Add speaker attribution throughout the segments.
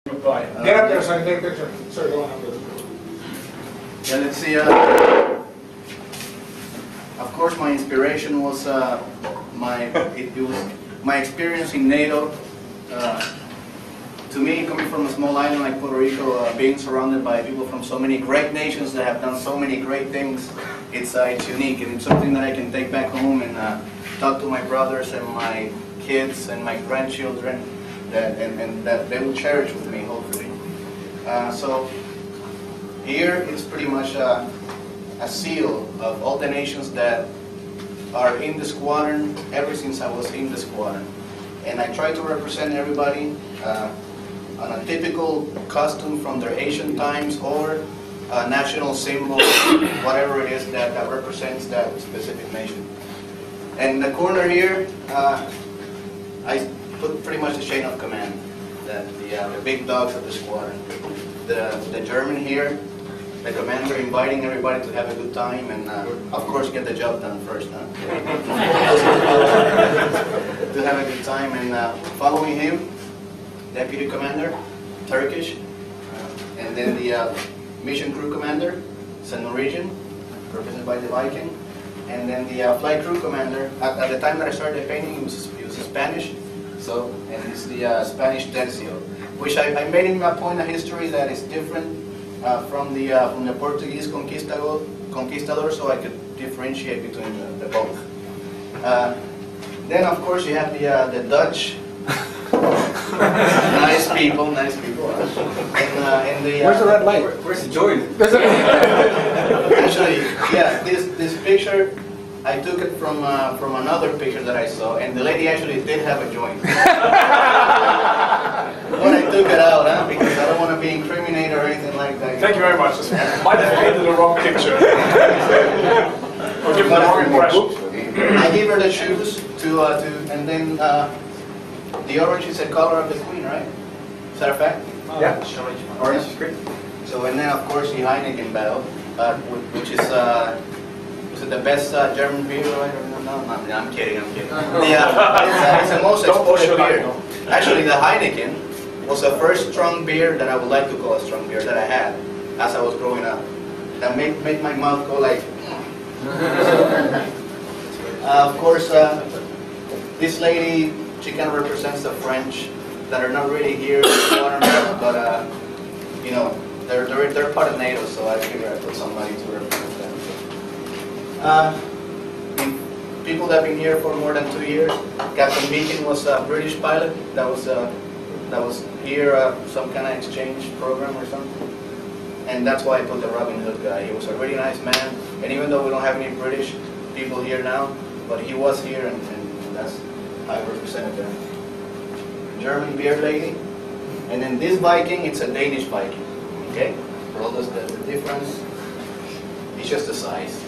Speaker 1: Get up there so I can take a picture. Sorry, go on up there.
Speaker 2: Yeah, let's see. Of course, my inspiration was it was my experience in NATO. To me, coming from a small island like Puerto Rico, being surrounded by people from so many great nations that have done so many great things, it's unique, and it's something that I can take back home and talk to my brothers and my kids and my grandchildren, and that they will cherish with me, hopefully. So here it's pretty much a seal of all the nations that are in the squadron ever since I was in the squadron. And I try to represent everybody on a typical costume from their Asian times or a national symbol, whatever it is that represents that specific nation. And the corner here, I put pretty much the chain of command, the big dogs of the squadron. The German here, the commander inviting everybody to have a good time and of course get the job done first. Huh? To have a good time, and following him, deputy commander, Turkish, and then the mission crew commander, it's a Norwegian, represented by the Viking, and then the flight crew commander. At the time that I started painting, he was Spanish, so, and it's the Spanish tercio, which I made in a point of history that is different from the Portuguese conquistador, so I could differentiate between the both. Then of course you have the Dutch, nice people. And
Speaker 1: Where's the red light?
Speaker 3: Where's the joint?
Speaker 2: Actually, yeah, this picture I took it from another picture that I saw, and the lady actually did have a joint. But I took it out, because I don't want to be incriminated or anything like that.
Speaker 1: Thank you very much. Might have painted the wrong picture. Or given the wrong impression.
Speaker 2: I gave her the shoes and then the orange is the color of the queen, right? Is that a fact?
Speaker 1: Yeah.
Speaker 2: Orange is great. So, and then of course the Heineken bottle, which is it the best German beer? No, I'm kidding. It's the most exported beer. Actually, the Heineken was the first strong beer that I would like to call a strong beer that I had as I was growing up. That made my mouth go like. Of course, this lady, she kind of represents the French that are not really here, but you know, they're part of NATO, so I figured I'd put somebody to represent them. People that have been here for more than 2 years. Captain Beacon was a British pilot that was here, some kind of exchange program or something. And that's why I put the Robin Hood guy. He was a really nice man, and even though we don't have any British people here now, but he was here, and that's how I represented them. German beer lady, and then this Viking, it's a Danish Viking. Okay, for all those the difference, it's just the size.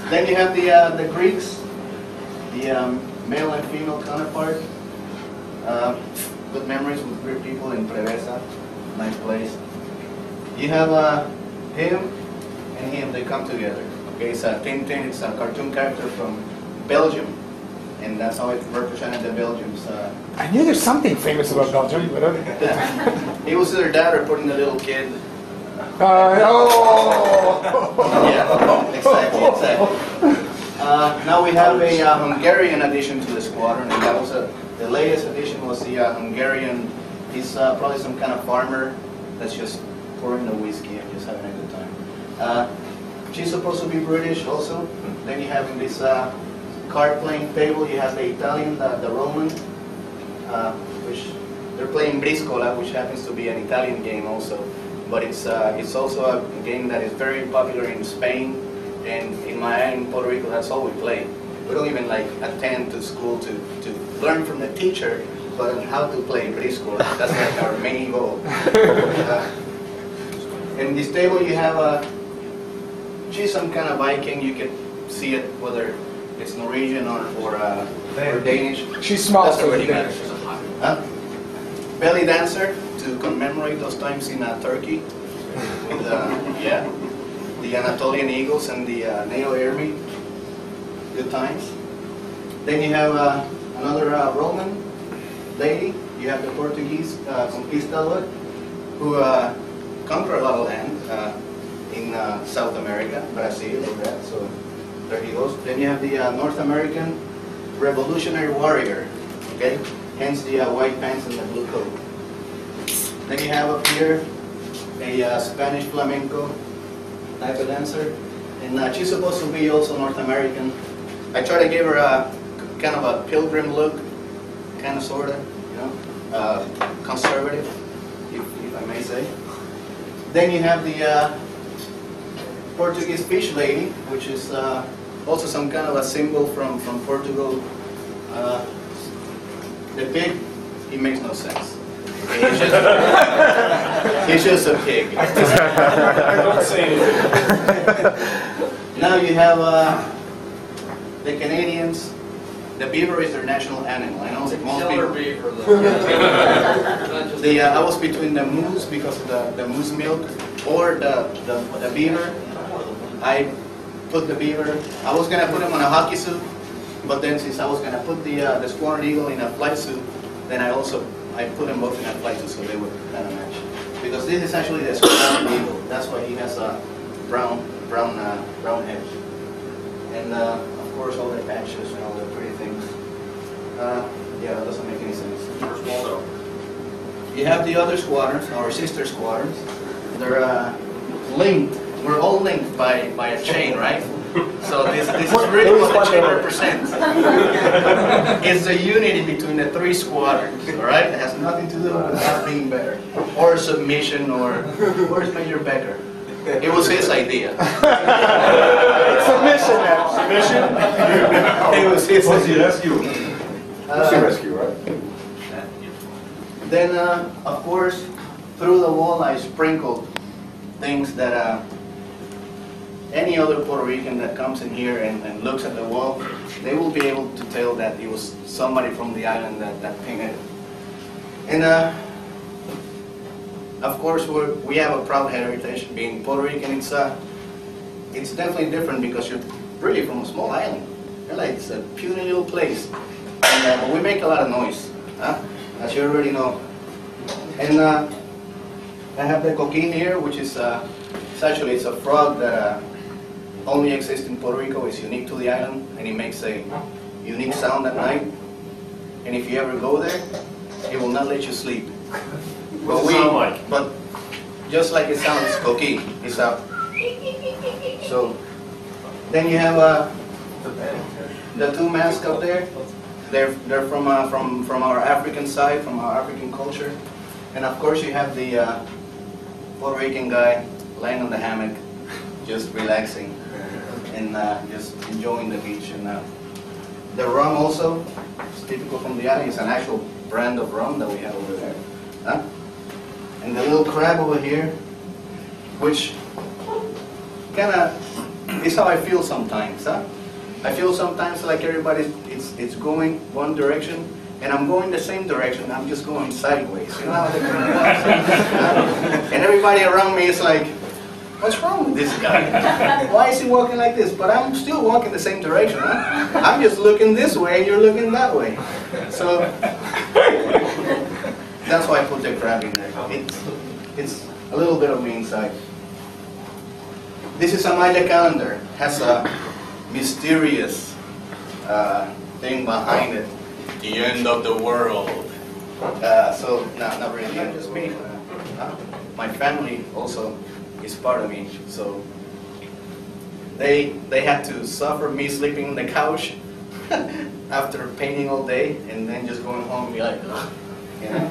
Speaker 2: Then you have the Greeks, the male and female counterpart. Good memories with Greek people in Preveza, nice place. You have him and him, they come together. Okay, it's a Tintin, it's a cartoon character from Belgium, and that's how it represented the Belgians.
Speaker 1: I knew there's something famous about Belgium, but
Speaker 2: it was their dad reporting the little kid. Yeah, exactly. Now we have a Hungarian addition to the squadron, and that was the latest addition was the Hungarian. He's probably some kind of farmer that's just pouring the whiskey and just having a good time. She's supposed to be British also. Then you have in this card playing table, you have the Italian, the Roman, which they're playing Briscola, which happens to be an Italian game also. But it's also a game that is very popular in Spain, and in Miami, in Puerto Rico, that's all we play. We don't even like attend to school to learn from the teacher, but on how to play Briscola. That's like our main goal. In this table you have she's some kind of Viking. You can see it whether it's Norwegian or Danish.
Speaker 1: She's small.
Speaker 2: That's already matters. Belly dancer to commemorate those times in Turkey with the Anatolian Eagles and the NATO Army. good times. Then you have another Roman lady. You have the Portuguese conquistador who conquered a lot of land in South America, Brazil, all that. So there he goes. Then you have the North American revolutionary warrior. Okay, hence the white pants and the blue coat. Then you have up here a Spanish flamenco type of dancer, and she's supposed to be also North American. I try to give her a kind of a pilgrim look, kind of sorta, you know, conservative, if I may say. Then you have the Portuguese fish lady, which is also some kind of a symbol from Portugal. The pig, he makes no sense. He's just a pig.
Speaker 1: I don't say anything.
Speaker 2: Now you have the Canadians. The beaver is their national animal. I know most people.
Speaker 3: Beaver, though.
Speaker 2: I was between the moose because of the moose milk or the beaver. I put the beaver. I was gonna put him on a hockey suit, but then since I was gonna put the Squadron Eagle in a flight suit, then I put them both in a flight suit so they would kind of match. Because this is actually the Squadron Eagle. That's why he has a brown head. And of course all the patches and all the pretty things. Yeah, that doesn't make any sense.
Speaker 1: Where's Waldo?
Speaker 2: You have the other squadrons, our sister squadrons. They're linked. We're all linked by a chain, right? So this is really what the chain represents. It's the unity between the three squadrons, all right? It has nothing to do with us being better, or submission, or where's Major Becker? It was his idea.
Speaker 1: Submission, man. Submission.
Speaker 2: It was his idea.
Speaker 4: rescue. Rescue, right?
Speaker 2: Then, of course, through the wall I sprinkled things that any other Puerto Rican that comes in here and looks at the wall, they will be able to tell that it was somebody from the island that painted it. And of course, we have a proud heritage. Being Puerto Rican, it's definitely different because you're really from a small island. It's a puny little place. And we make a lot of noise, as you already know. And I have the coquin here, which is it's a frog that only exists in Puerto Rico. It's unique to the island, and it makes a unique sound at night. And if you ever go there, it will not let you sleep.
Speaker 1: What's it sound like?
Speaker 2: But just like it sounds, coquin. It's a. So then you have the two masks up there. They're from our African side, from our African culture. And of course you have the Puerto Rican guy laying on the hammock, just relaxing and just enjoying the beach. And the rum also, it's typical from the island. It's an actual brand of rum that we have over there. And the little crab over here, which kind of is how I feel sometimes. I feel sometimes like everybody, it's going one direction, and I'm going the same direction. I'm just going sideways. You know how and everybody around me is like, what's wrong with this guy? Why is he walking like this? But I'm still walking the same direction. I'm just looking this way, and you're looking that way. So that's why I put the crab in there. It's a little bit of me inside. This is a Maya calendar. Has a mysterious thing behind it. The end of the world. So, not really, just me. My family also is part of me. So, they had to suffer me sleeping on the couch after painting all day and then just going home and be like, ugh, you know.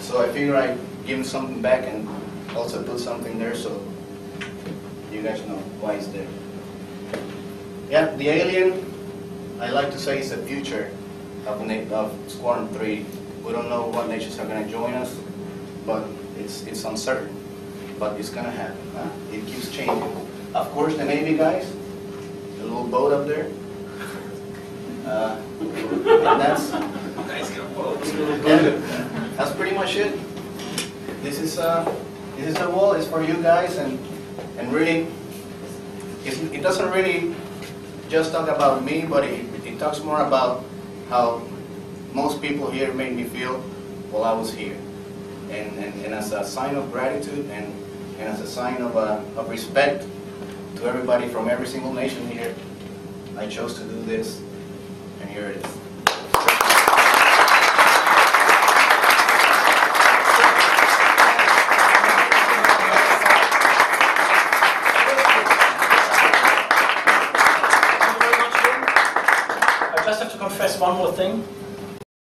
Speaker 2: So I figure I'd give them something back and also put something there so you guys know why it's there. Yeah, the alien, I like to say, is the future of Squadron 3. We don't know what nations are going to join us, but it's uncertain. But it's going to happen. It keeps changing. Of course, the Navy guys, the little boat up there. And that's that's pretty much it. This is the wall. It's for you guys, and really, it doesn't really just talk about me, but it talks more about how most people here made me feel while I was here. And as a sign of gratitude and as a sign of respect to everybody from every single nation here, I chose to do this, and here it is.
Speaker 3: I just have to confess one more thing.